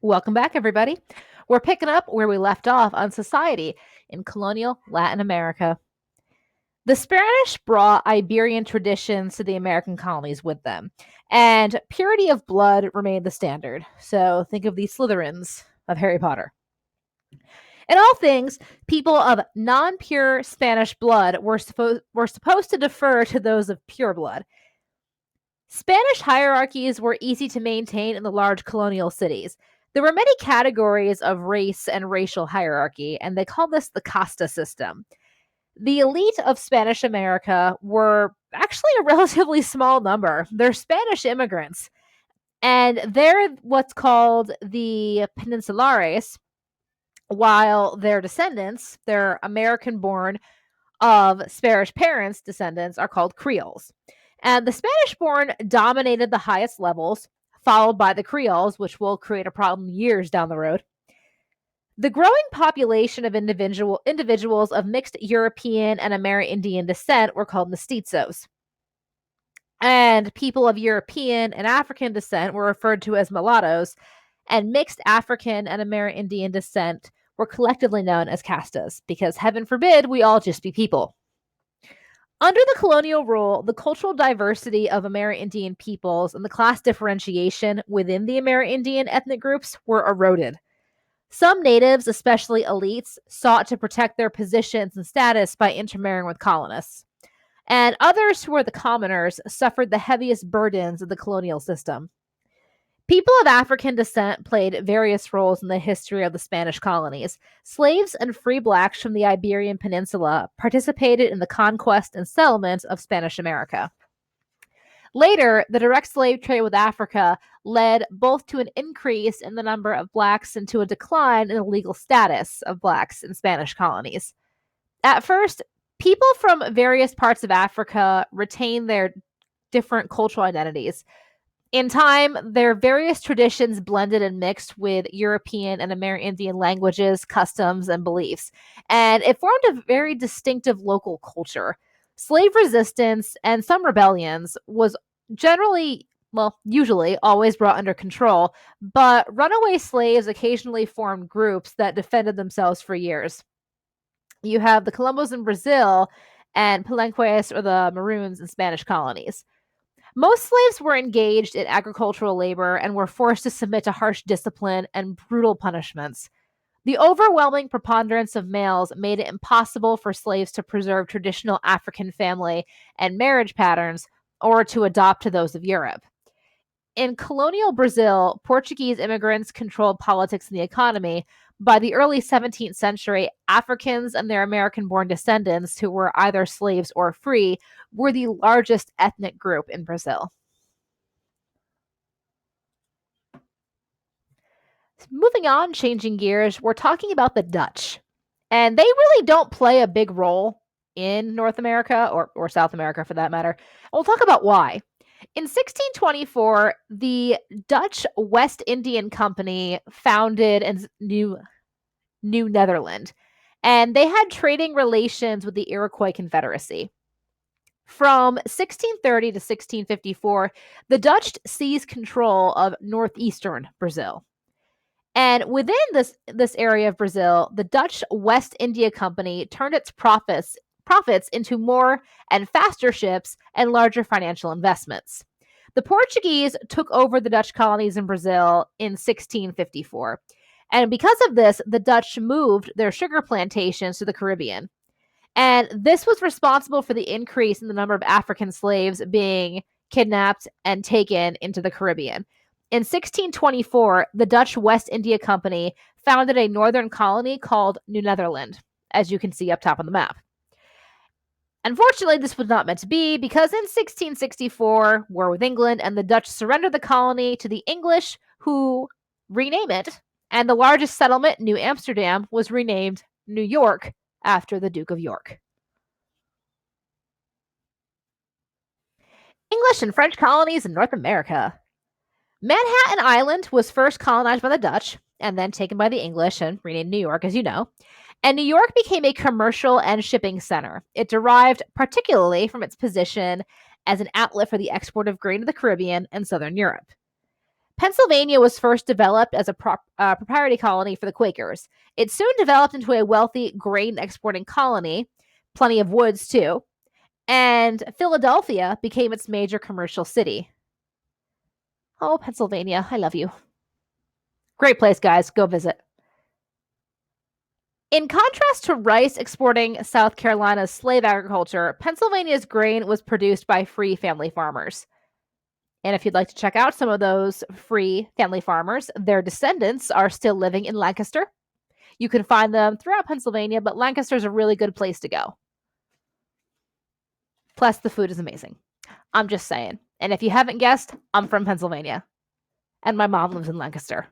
Welcome back, everybody. We're picking up where we left off on society in colonial Latin America. The Spanish brought Iberian traditions to the American colonies with them, and purity of blood remained the standard. So think of the Slytherins of Harry Potter. In all things, people of non pure Spanish blood were supposed to defer to those of pure blood. Spanish hierarchies were easy to maintain in the large colonial cities. There were many categories of race and racial hierarchy, and they call this the casta system. The elite of Spanish America were actually a relatively small number. They're Spanish immigrants, and they're what's called the peninsulares, while their descendants, their American born of Spanish parents' descendants, are called Creoles. And the Spanish born dominated the highest levels, followed by the Creoles, which will create a problem years down the road. The growing population of individuals of mixed European and Amerindian descent were called mestizos. And people of European and African descent were referred to as mulattoes, and mixed African and Amerindian descent were collectively known as castas, because heaven forbid we all just be people. Under the colonial rule, the cultural diversity of Amerindian peoples and the class differentiation within the Amerindian ethnic groups were eroded. Some natives, especially elites, sought to protect their positions and status by intermarrying with colonists. And others, who were the commoners, suffered the heaviest burdens of the colonial system. People of African descent played various roles in the history of the Spanish colonies. Slaves and free blacks from the Iberian Peninsula participated in the conquest and settlement of Spanish America. Later, the direct slave trade with Africa led both to an increase in the number of blacks and to a decline in the legal status of blacks in Spanish colonies. At first, people from various parts of Africa retained their different cultural identities. In time, their various traditions blended and mixed with European and Amerindian languages, customs, and beliefs, and it formed a very distinctive local culture. Slave resistance and some rebellions was usually always brought under control, but runaway slaves occasionally formed groups that defended themselves for years. You have the Colombos in Brazil and Palenques, or the Maroons, in Spanish colonies. Most slaves were engaged in agricultural labor and were forced to submit to harsh discipline and brutal punishments. The overwhelming preponderance of males made it impossible for slaves to preserve traditional African family and marriage patterns or to adopt to those of Europe. In colonial Brazil, Portuguese immigrants controlled politics and the economy. By the early 17th century, Africans and their American born descendants, who were either slaves or free, were the largest ethnic group in Brazil. Moving on, changing gears, we're talking about the Dutch. And they really don't play a big role in North America, or South America for that matter. And we'll talk about why. In 1624, the Dutch West Indian Company founded New Netherland, and they had trading relations with the Iroquois Confederacy. From 1630 to 1654, the Dutch seized control of northeastern Brazil. And within this area of Brazil, the Dutch West India Company turned its profits into more and faster ships and larger financial investments. The Portuguese took over the Dutch colonies in Brazil in 1654. And because of this, the Dutch moved their sugar plantations to the Caribbean. And this was responsible for the increase in the number of African slaves being kidnapped and taken into the Caribbean. In 1624, the Dutch West India Company founded a northern colony called New Netherland, as you can see up top on the map. Unfortunately, this was not meant to be, because in 1664, war with England, and the Dutch surrendered the colony to the English, who rename it, and the largest settlement, New Amsterdam, was renamed New York after the Duke of York. English and French colonies in North America. Manhattan Island was first colonized by the Dutch and then taken by the English and renamed New York, as you know. And New York became a commercial and shipping center. It derived particularly from its position as an outlet for the export of grain to the Caribbean and Southern Europe. Pennsylvania was first developed as a proprietary colony for the Quakers. It soon developed into a wealthy grain exporting colony, plenty of woods too, and Philadelphia became its major commercial city. Oh, Pennsylvania, I love you. Great place, guys. Go visit. In contrast to rice exporting South Carolina's slave agriculture, Pennsylvania's grain was produced by free family farmers. And if you'd like to check out some of those free family farmers, their descendants are still living in Lancaster. You can find them throughout Pennsylvania, but Lancaster is a really good place to go. Plus, the food is amazing. I'm just saying. And if you haven't guessed, I'm from Pennsylvania. And my mom lives in Lancaster.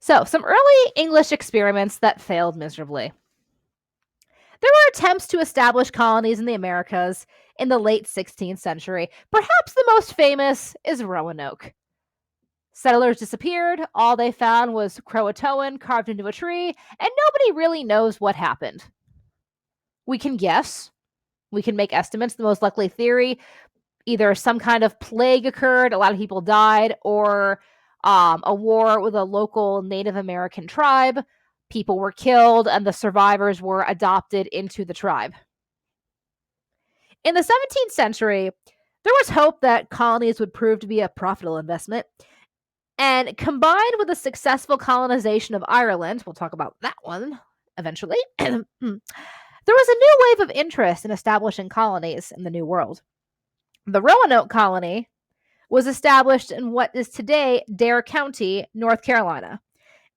So, some early English experiments that failed miserably. There were attempts to establish colonies in the Americas in the late 16th century. Perhaps the most famous is Roanoke. Settlers disappeared. All they found was Croatoan carved into a tree, and nobody really knows what happened. We can guess. We can make estimates. The most likely theory, either some kind of plague occurred, a lot of people died, or a war with a local Native American tribe. People were killed, and the survivors were adopted into the tribe. In the 17th century, there was hope that colonies would prove to be a profitable investment. And combined with the successful colonization of Ireland, we'll talk about that one eventually, there was a new wave of interest in establishing colonies in the New World. The Roanoke colony was established in what is today Dare County, North Carolina.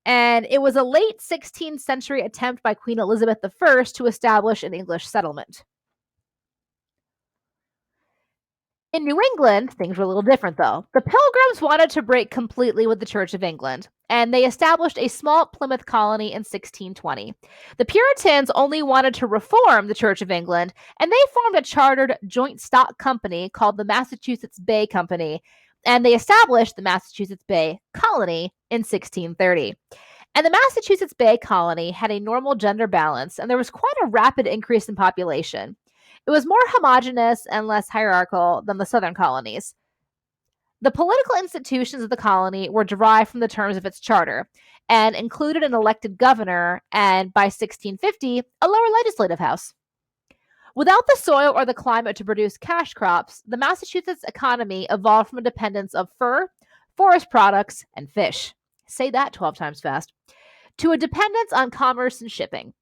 And it was a late 16th century attempt by Queen Elizabeth I to establish an English settlement. In New England, things were a little different, though. The Pilgrims wanted to break completely with the Church of England, and they established a small Plymouth colony in 1620. The Puritans only wanted to reform the Church of England, and they formed a chartered joint stock company called the Massachusetts Bay Company, and they established the Massachusetts Bay Colony in 1630. And the Massachusetts Bay Colony had a normal gender balance, and there was quite a rapid increase in population. It was more homogenous and less hierarchical than the southern colonies. The political institutions of the colony were derived from the terms of its charter and included an elected governor and, by 1650, a lower legislative house. Without the soil or the climate to produce cash crops, the Massachusetts economy evolved from a dependence of fur, forest products, and fish. Say that 12 times fast. To a dependence on commerce and shipping.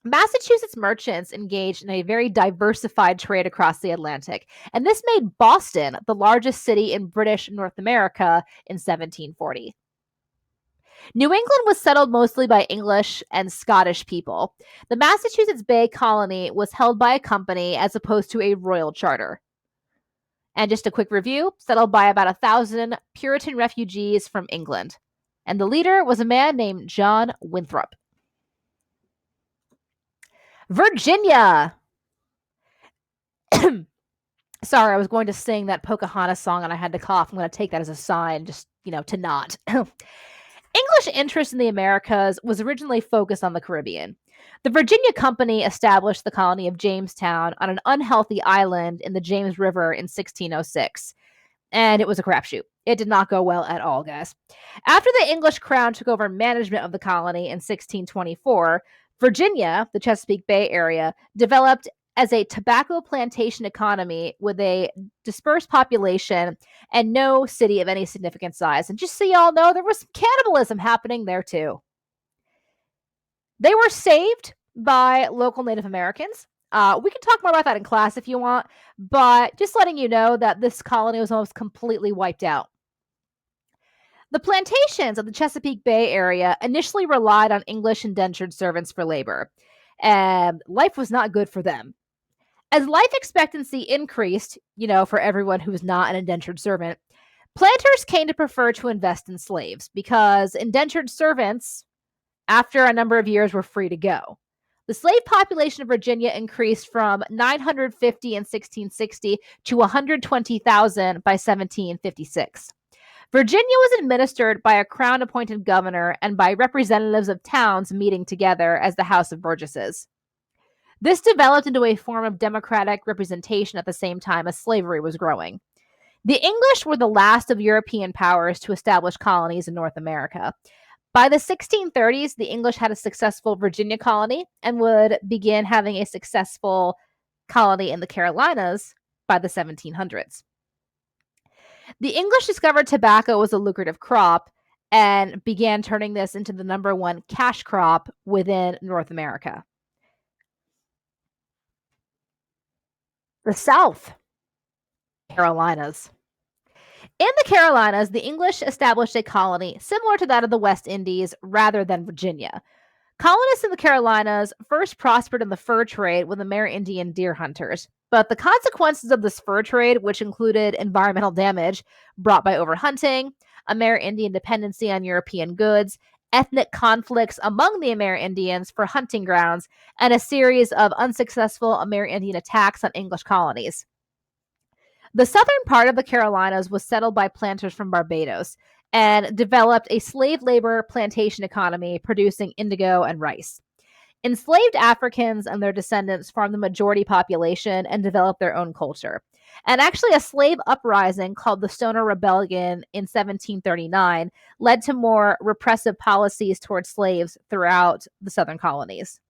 Massachusetts merchants engaged in a very diversified trade across the Atlantic, and this made Boston the largest city in British North America in 1740. New England was settled mostly by English and Scottish people. The Massachusetts Bay Colony was held by a company as opposed to a royal charter. And just a quick review, settled by about 1,000 Puritan refugees from England. And the leader was a man named John Winthrop. Virginia. Sorry, I was going to sing that Pocahontas song and I had to cough. I'm going to take that as a sign, just, to not. English interest in the Americas was originally focused on the Caribbean. The Virginia Company established the colony of Jamestown on an unhealthy island in the James River in 1606. And it was a crapshoot. It did not go well at all, guys. After the English crown took over management of the colony in 1624, Virginia, the Chesapeake Bay area, developed as a tobacco plantation economy with a dispersed population and no city of any significant size. And just so y'all know, there was some cannibalism happening there too. They were saved by local Native Americans. We can talk more about that in class if you want, but just letting you know that this colony was almost completely wiped out. The plantations of the Chesapeake Bay area initially relied on English indentured servants for labor, and life was not good for them. As life expectancy increased, for everyone who was not an indentured servant, planters came to prefer to invest in slaves because indentured servants, after a number of years, were free to go. The slave population of Virginia increased from 950 in 1660 to 120,000 by 1756. Virginia was administered by a crown-appointed governor and by representatives of towns meeting together as the House of Burgesses. This developed into a form of democratic representation at the same time as slavery was growing. The English were the last of European powers to establish colonies in North America. By the 1630s, the English had a successful Virginia colony and would begin having a successful colony in the Carolinas by the 1700s. The English discovered tobacco was a lucrative crop and began turning this into the number one cash crop within North America. The South, Carolinas. In the Carolinas, the English established a colony similar to that of the West Indies rather than Virginia. Colonists in the Carolinas first prospered in the fur trade with Amerindian deer hunters, but the consequences of this fur trade, which included environmental damage brought by overhunting, Amerindian dependency on European goods, ethnic conflicts among the Amerindians for hunting grounds, and a series of unsuccessful Amerindian attacks on English colonies. The southern part of the Carolinas was settled by planters from Barbados and developed a slave labor plantation economy producing indigo and rice. Enslaved Africans and their descendants formed the majority population and developed their own culture. And actually, a slave uprising called the Stoner Rebellion in 1739 led to more repressive policies towards slaves throughout the southern colonies.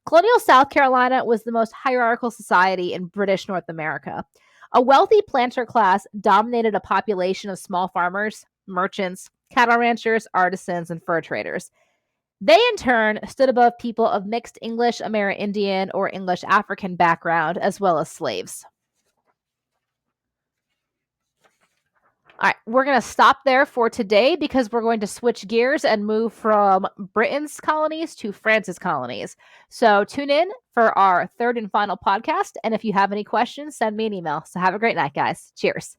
Colonial South Carolina was the most hierarchical society in British North America. A wealthy planter class dominated a population of small farmers, merchants, cattle ranchers, artisans, and fur traders. They, in turn, stood above people of mixed English Amerindian or English African background, as well as slaves. All right, we're going to stop there for today because we're going to switch gears and move from Britain's colonies to France's colonies. So tune in for our third and final podcast. And if you have any questions, send me an email. So have a great night, guys. Cheers.